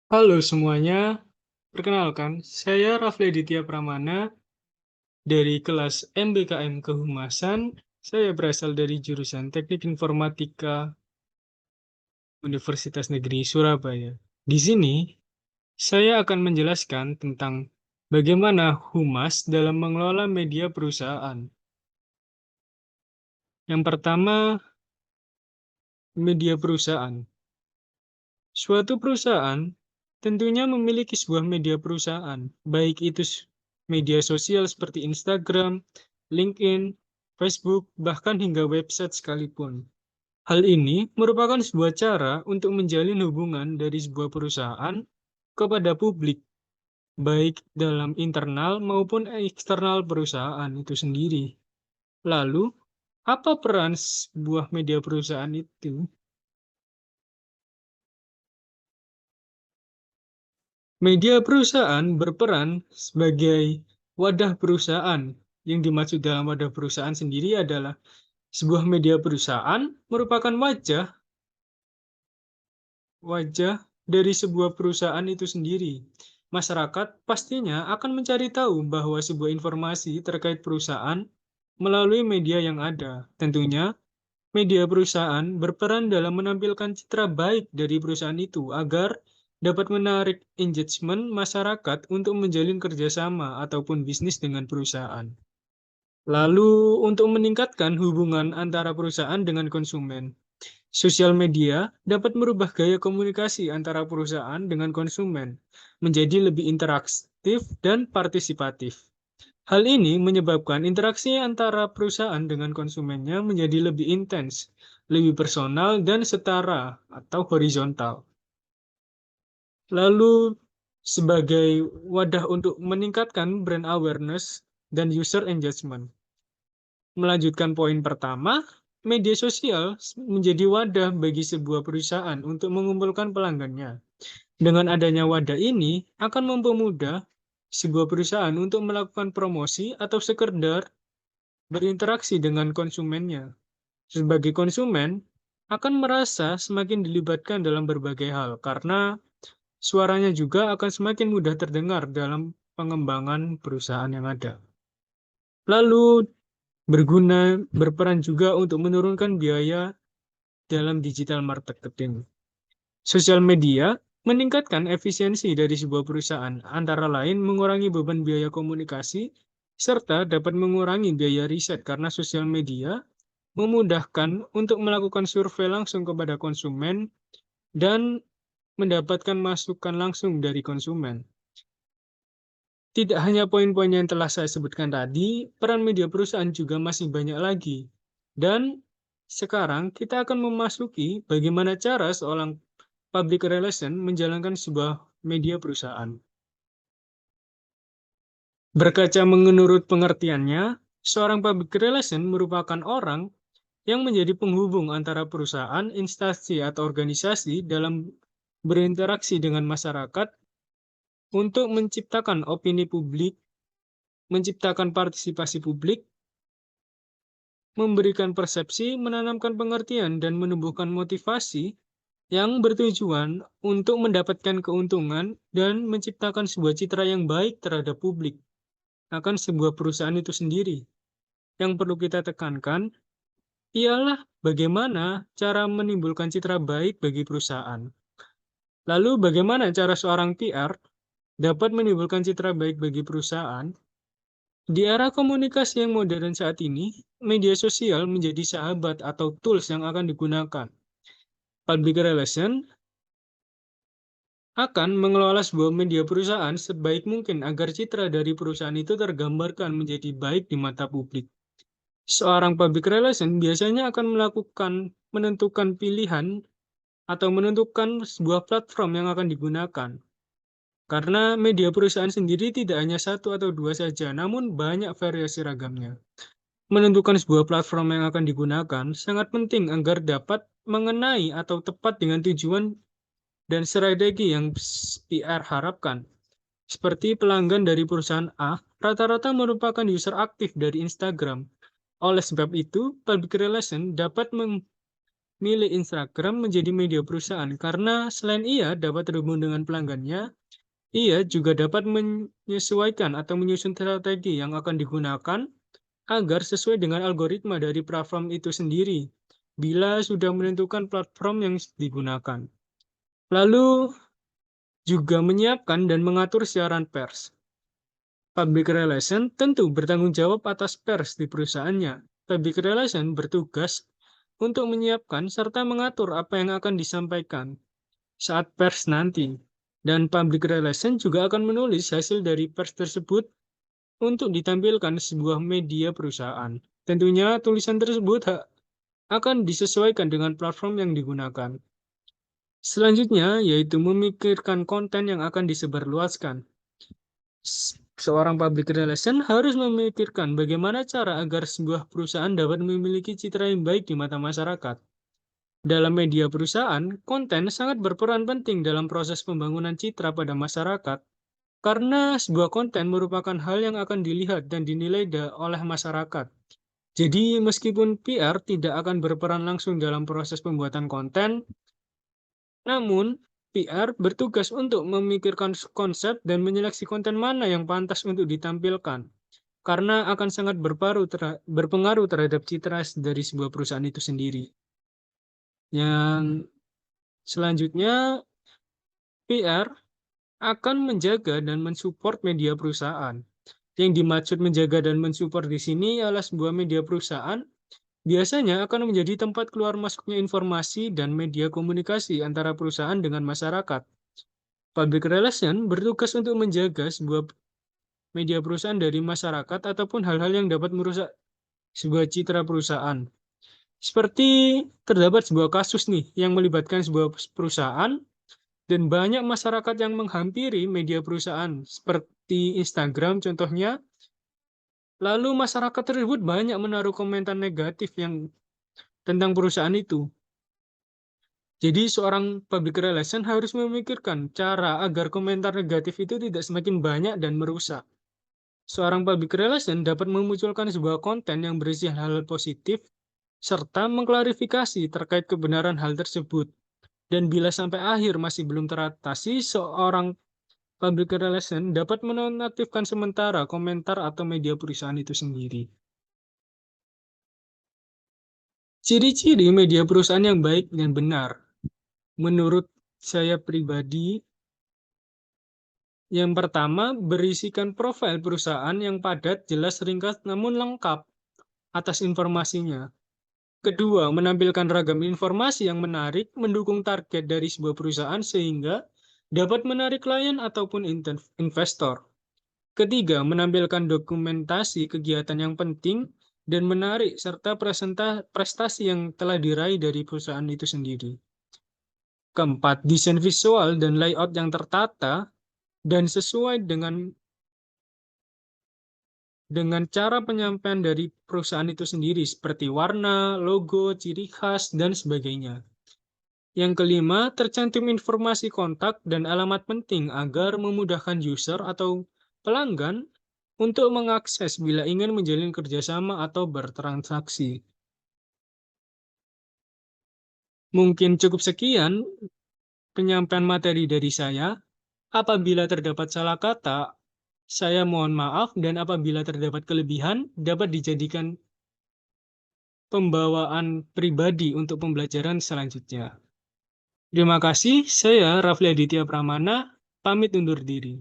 Halo semuanya, perkenalkan, saya Rafli Aditya Pramana dari kelas MBKM Kehumasan. Saya berasal dari jurusan Teknik Informatika Universitas Negeri Surabaya. Di sini, saya akan menjelaskan tentang bagaimana humas dalam mengelola media perusahaan. Yang pertama, media perusahaan. Suatu perusahaan tentunya memiliki sebuah media perusahaan, baik itu media sosial seperti Instagram, LinkedIn, Facebook, bahkan hingga website sekalipun. Hal ini merupakan sebuah cara untuk menjalin hubungan dari sebuah perusahaan kepada publik, baik dalam internal maupun eksternal perusahaan itu sendiri. Lalu, apa peran sebuah media perusahaan itu? Media perusahaan berperan sebagai wadah perusahaan. Yang dimaksud dalam wadah perusahaan sendiri adalah sebuah media perusahaan merupakan wajah dari sebuah perusahaan itu sendiri. Masyarakat pastinya akan mencari tahu bahwa sebuah informasi terkait perusahaan melalui media yang ada. Tentunya, media perusahaan berperan dalam menampilkan citra baik dari perusahaan itu agar dapat menarik engagement masyarakat untuk menjalin kerjasama ataupun bisnis dengan perusahaan. Lalu, untuk meningkatkan hubungan antara perusahaan dengan konsumen, sosial media dapat merubah gaya komunikasi antara perusahaan dengan konsumen menjadi lebih interaktif dan partisipatif. Hal ini menyebabkan interaksi antara perusahaan dengan konsumennya menjadi lebih intens, lebih personal, dan setara atau horizontal. Lalu, sebagai wadah untuk meningkatkan brand awareness dan user engagement. Melanjutkan poin pertama, media sosial menjadi wadah bagi sebuah perusahaan untuk mengumpulkan pelanggannya. Dengan adanya wadah ini, akan mempermudah sebuah perusahaan untuk melakukan promosi atau sekedar berinteraksi dengan konsumennya. Sebagai konsumen, akan merasa semakin dilibatkan dalam berbagai hal karena suaranya juga akan semakin mudah terdengar dalam pengembangan perusahaan yang ada. Lalu, berperan juga untuk menurunkan biaya dalam digital marketing. Sosial media meningkatkan efisiensi dari sebuah perusahaan, antara lain mengurangi beban biaya komunikasi, serta dapat mengurangi biaya riset karena sosial media memudahkan untuk melakukan survei langsung kepada konsumen dan mendapatkan masukan langsung dari konsumen. Tidak hanya poin-poin yang telah saya sebutkan tadi, peran media perusahaan juga masih banyak lagi. Dan sekarang kita akan memasuki bagaimana cara seorang public relation menjalankan sebuah media perusahaan. Berkaca menurut pengertiannya, seorang public relation merupakan orang yang menjadi penghubung antara perusahaan, instansi, atau organisasi dalam berinteraksi dengan masyarakat untuk menciptakan opini publik, menciptakan partisipasi publik, memberikan persepsi, menanamkan pengertian, dan menumbuhkan motivasi yang bertujuan untuk mendapatkan keuntungan dan menciptakan sebuah citra yang baik terhadap publik akan sebuah perusahaan itu sendiri. Yang perlu kita tekankan ialah bagaimana cara menimbulkan citra baik bagi perusahaan. Lalu bagaimana cara seorang PR dapat menimbulkan citra baik bagi perusahaan? Di era komunikasi yang modern saat ini, media sosial menjadi sahabat atau tools yang akan digunakan. Public relation akan mengelola sebuah media perusahaan sebaik mungkin agar citra dari perusahaan itu tergambarkan menjadi baik di mata publik. Seorang public relation biasanya akan menentukan pilihan atau menentukan sebuah platform yang akan digunakan. Karena media perusahaan sendiri tidak hanya satu atau dua saja, namun banyak variasi ragamnya. Menentukan sebuah platform yang akan digunakan sangat penting agar dapat mengenai atau tepat dengan tujuan dan strategi yang PR harapkan. Seperti pelanggan dari perusahaan A, rata-rata merupakan user aktif dari Instagram. Oleh sebab itu, public relation dapat milih Instagram menjadi media perusahaan karena selain ia dapat terhubung dengan pelanggannya, ia juga dapat menyesuaikan atau menyusun strategi yang akan digunakan agar sesuai dengan algoritma dari platform itu sendiri bila sudah menentukan platform yang digunakan. Lalu juga menyiapkan dan mengatur siaran pers. Public relation tentu bertanggung jawab atas pers di perusahaannya. Public relation bertugas untuk menyiapkan serta mengatur apa yang akan disampaikan saat pers nanti. Dan public relation juga akan menulis hasil dari pers tersebut untuk ditampilkan sebuah media perusahaan. Tentunya tulisan tersebut akan disesuaikan dengan platform yang digunakan. Selanjutnya yaitu memikirkan konten yang akan disebarluaskan. Seorang public relation harus memikirkan bagaimana cara agar sebuah perusahaan dapat memiliki citra yang baik di mata masyarakat. Dalam media perusahaan, konten sangat berperan penting dalam proses pembangunan citra pada masyarakat, karena sebuah konten merupakan hal yang akan dilihat dan dinilai oleh masyarakat. Jadi, meskipun PR tidak akan berperan langsung dalam proses pembuatan konten, namun PR bertugas untuk memikirkan konsep dan menyeleksi konten mana yang pantas untuk ditampilkan, karena akan sangat berpengaruh terhadap citra dari sebuah perusahaan itu sendiri. Yang selanjutnya, PR akan menjaga dan mensupport media perusahaan. Yang dimaksud menjaga dan mensupport di sini adalah sebuah media perusahaan biasanya akan menjadi tempat keluar masuknya informasi dan media komunikasi antara perusahaan dengan masyarakat. Public relation bertugas untuk menjaga sebuah media perusahaan dari masyarakat ataupun hal-hal yang dapat merusak sebuah citra perusahaan. Seperti terdapat sebuah kasus nih yang melibatkan sebuah perusahaan dan banyak masyarakat yang menghampiri media perusahaan seperti Instagram contohnya. Lalu masyarakat tersebut banyak menaruh komentar negatif yang tentang perusahaan itu. Jadi seorang public relation harus memikirkan cara agar komentar negatif itu tidak semakin banyak dan merusak. Seorang public relation dapat memunculkan sebuah konten yang berisi hal-hal positif serta mengklarifikasi terkait kebenaran hal tersebut. Dan bila sampai akhir masih belum teratasi, seorang public relation dapat menonaktifkan sementara komentar atau media perusahaan itu sendiri. Ciri-ciri media perusahaan yang baik dan benar. Menurut saya pribadi, yang pertama, berisikan profil perusahaan yang padat, jelas, ringkas, namun lengkap atas informasinya. Kedua, menampilkan ragam informasi yang menarik, mendukung target dari sebuah perusahaan sehingga dapat menarik klien ataupun investor. Ketiga, menampilkan dokumentasi kegiatan yang penting dan menarik serta prestasi yang telah diraih dari perusahaan itu sendiri. Keempat, desain visual dan layout yang tertata dan sesuai dengan cara penyampaian dari perusahaan itu sendiri seperti warna, logo, ciri khas, dan sebagainya. Yang kelima, tercantum informasi kontak dan alamat penting agar memudahkan user atau pelanggan untuk mengakses bila ingin menjalin kerjasama atau bertransaksi. Mungkin cukup sekian penyampaian materi dari saya. Apabila terdapat salah kata, saya mohon maaf, dan apabila terdapat kelebihan, dapat dijadikan pembawaan pribadi untuk pembelajaran selanjutnya. Terima kasih, saya Rafli Aditya Pramana, pamit undur diri.